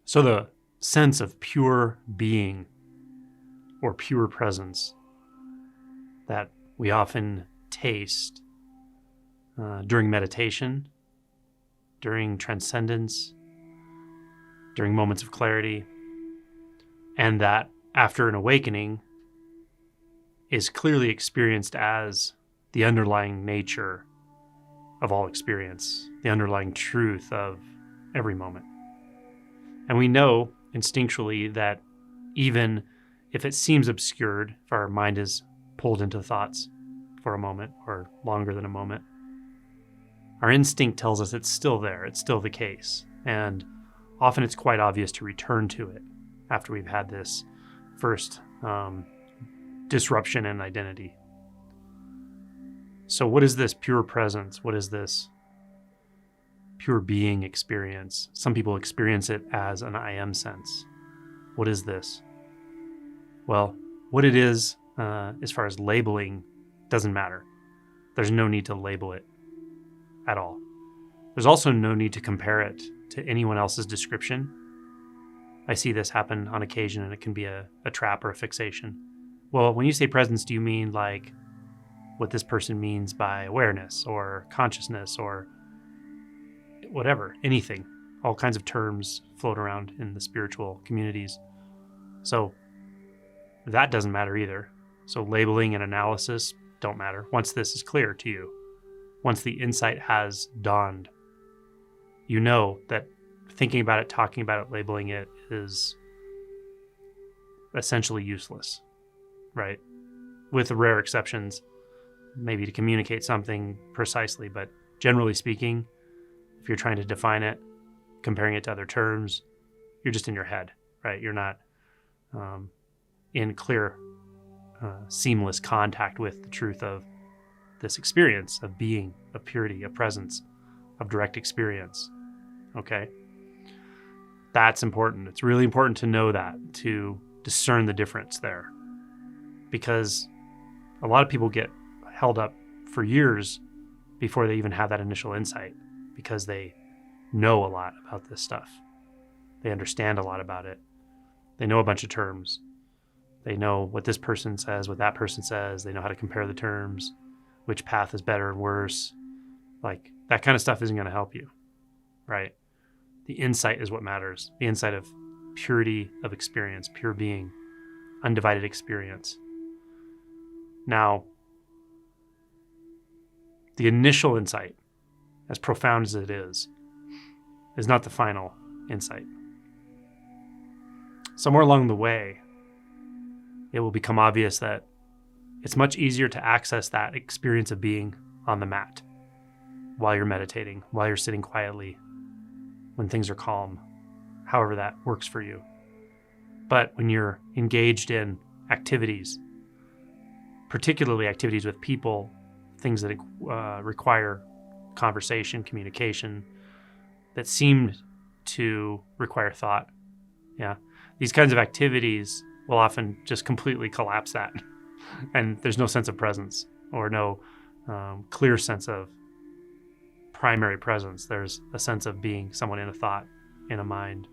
So the sense of pure being or pure presence that we often taste during meditation, during transcendence, during moments of clarity, and that after an awakening is clearly experienced as the underlying nature of all experience, the underlying truth of every moment. And we know instinctually that even if it seems obscured, if our mind is pulled into thoughts for a moment or longer than a moment, our instinct tells us it's still there, it's still the case. And often it's quite obvious to return to it after we've had this first disruption in identity. So what is this pure presence? What is this pure being experience? Some people experience it as an I am sense. What is this? Well, what it is, as far as labeling, doesn't matter. There's no need to label it at all. There's also no need to compare it to anyone else's description. I see this happen on occasion, and it can be a trap or a fixation. Well, when you say presence, do you mean like what this person means by awareness or consciousness or whatever, anything? All kinds of terms float around in the spiritual communities. So that doesn't matter either. So labeling and analysis don't matter once this is clear to you. Once the insight has dawned, you know that thinking about it, talking about it, labeling it is essentially useless, right? With rare exceptions, maybe to communicate something precisely, but generally speaking, if you're trying to define it, comparing it to other terms, you're just in your head, right? You're not in clear, seamless contact with the truth of this experience of being, of purity, of presence, of direct experience, okay? That's important. It's really important to know that, to discern the difference there, because a lot of people get held up for years before they even have that initial insight, because they know a lot about this stuff. They understand a lot about it. They know a bunch of terms. They know what this person says, what that person says. They know how to compare the terms, which path is better and worse. Like, that kind of stuff isn't going to help you, right? The insight is what matters. The insight of purity of experience, pure being, undivided experience. Now, the initial insight, as profound as it is not the final insight. Somewhere along the way, it will become obvious that it's much easier to access that experience of being on the mat while you're meditating, while you're sitting quietly, when things are calm, however that works for you. But when you're engaged in activities, particularly activities with people, things that require conversation, communication, that seem to require thought, these kinds of activities will often just completely collapse that. And there's no sense of presence or no clear sense of primary presence. There's a sense of being someone in a thought, in a mind,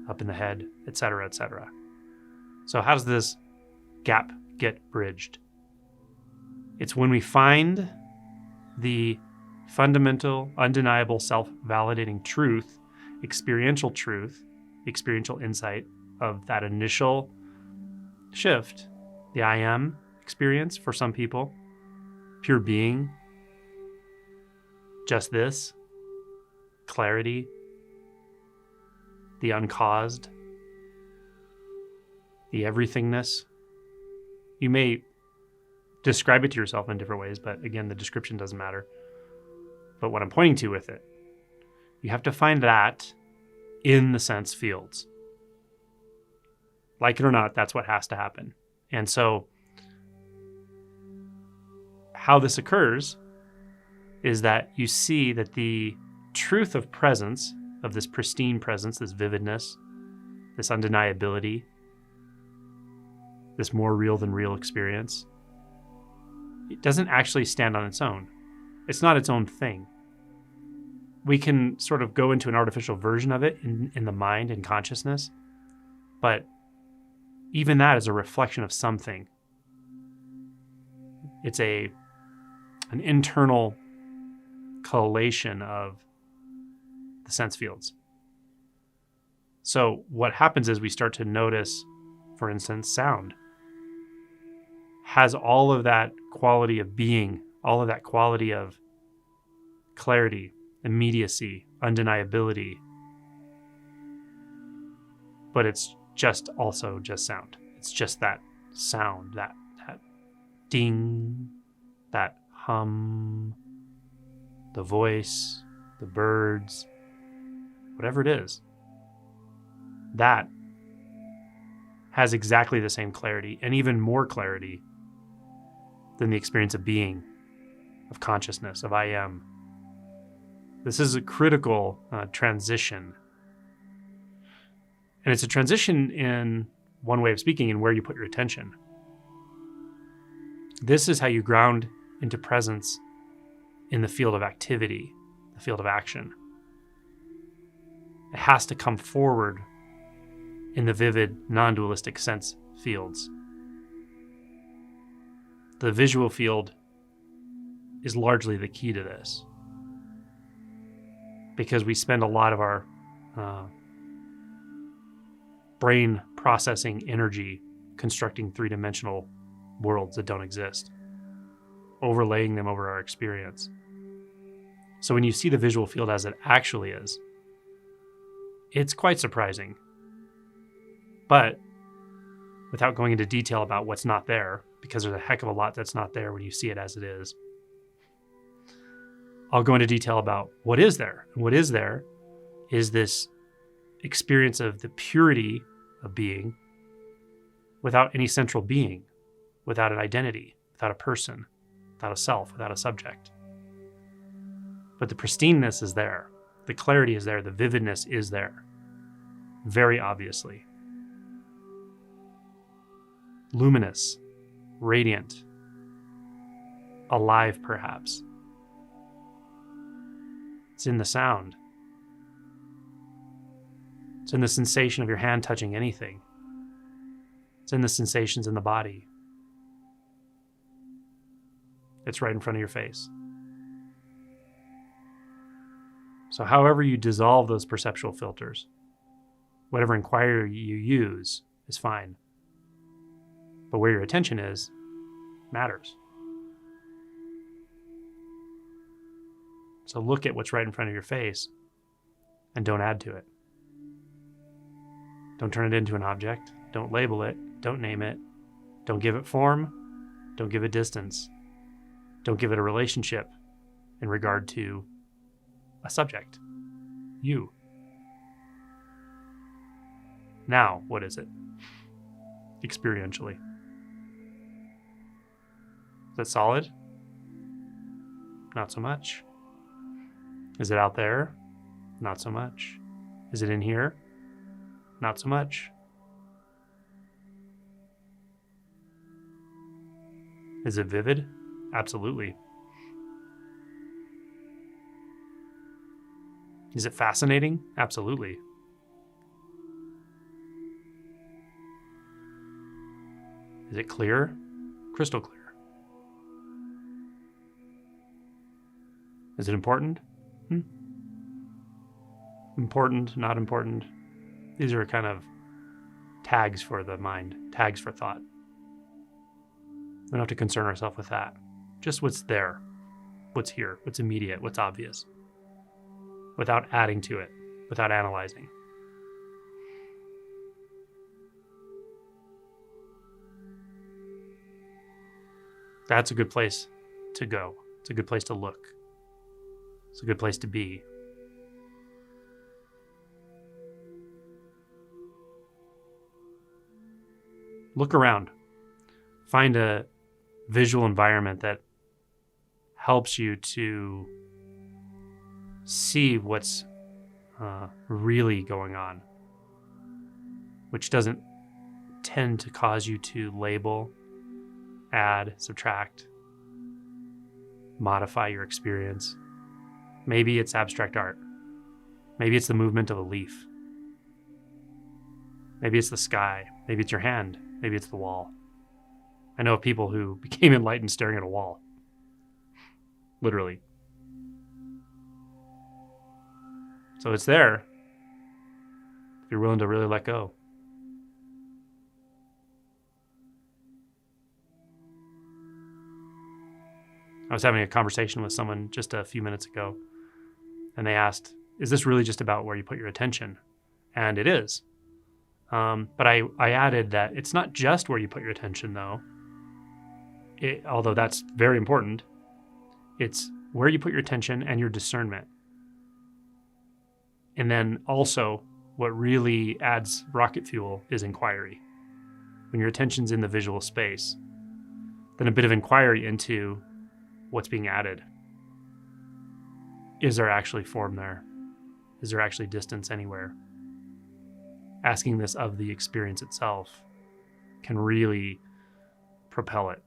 up in the head, etc., etc. So how does this gap get bridged? It's when we find the fundamental, undeniable, self-validating truth, experiential insight of that initial shift, the I am experience for some people, pure being, just this, clarity, the uncaused, the everythingness. You may describe it to yourself in different ways, but again, the description doesn't matter. But what I'm pointing to with it, you have to find that in the sense fields. Like it or not, that's what has to happen. And so how this occurs is that you see that the truth of presence, of this pristine presence, this vividness, this undeniability, this more real than real experience, it doesn't actually stand on its own. It's not its own thing. we can sort of go into an artificial version of it in the mind and consciousness, but even that is a reflection of something. It's an internal collation of the sense fields. So what happens is we start to notice, for instance, sound has all of that quality of being, all of that quality of clarity, immediacy, undeniability. But it's just also just sound. It's just that sound, that ding, that hum, the voice, the birds, whatever it is. That has exactly the same clarity and even more clarity than the experience of being, of consciousness, of I am. This is a critical transition. And it's a transition in one way of speaking in where you put your attention. This is how you ground into presence in the field of activity, the field of action. It has to come forward in the vivid, non-dualistic sense fields. The visual field is largely the key to this, because we spend a lot of our brain processing energy constructing three-dimensional worlds that don't exist, overlaying them over our experience. So when you see the visual field as it actually is, it's quite surprising. But without going into detail about what's not there, because there's a heck of a lot that's not there when you see it as it is, I'll go into detail about what is there. And what is there is this experience of the purity of being without any central being, without an identity, without a person, without a self, without a subject. But the pristineness is there. The clarity is there. The vividness is there. Very obviously. Luminous, radiant, alive perhaps. It's in the sound. It's in the sensation of your hand touching anything. It's in the sensations in the body. It's right in front of your face. So however you dissolve those perceptual filters, whatever inquiry you use is fine. But where your attention is matters. So look at what's right in front of your face and don't add to it. Don't turn it into an object. Don't label it. Don't name it. Don't give it form. Don't give it distance. Don't give it a relationship in regard to a subject. You. Now, what is it? Experientially. Is it solid? Not so much. Is it out there? Not so much. Is it in here? Not so much. Is it vivid? Absolutely. Is it fascinating? Absolutely. Is it clear? Crystal clear. Is it important? Important, not important. These are kind of tags for the mind, tags for thought. We don't have to concern ourselves with that. Just what's there, what's here, what's immediate, what's obvious, without adding to it, without analyzing. That's a good place to go. It's a good place to look. It's a good place to be. Look around. Find a visual environment that helps you to see what's really going on, which doesn't tend to cause you to label, add, subtract, modify your experience. Maybe it's abstract art. Maybe it's the movement of a leaf. Maybe it's the sky. Maybe it's your hand. Maybe it's the wall. I know of people who became enlightened staring at a wall. Literally. So it's there if you're willing to really let go. I was having a conversation with someone just a few minutes ago, and they asked, is this really just about where you put your attention? And it is. But I added that it's not just where you put your attention, though. Although that's very important. It's where you put your attention and your discernment. And then also, what really adds rocket fuel is inquiry. When your attention's in the visual space, then a bit of inquiry into what's being added. Is there actually form there? Is there actually distance anywhere? Asking this of the experience itself can really propel it.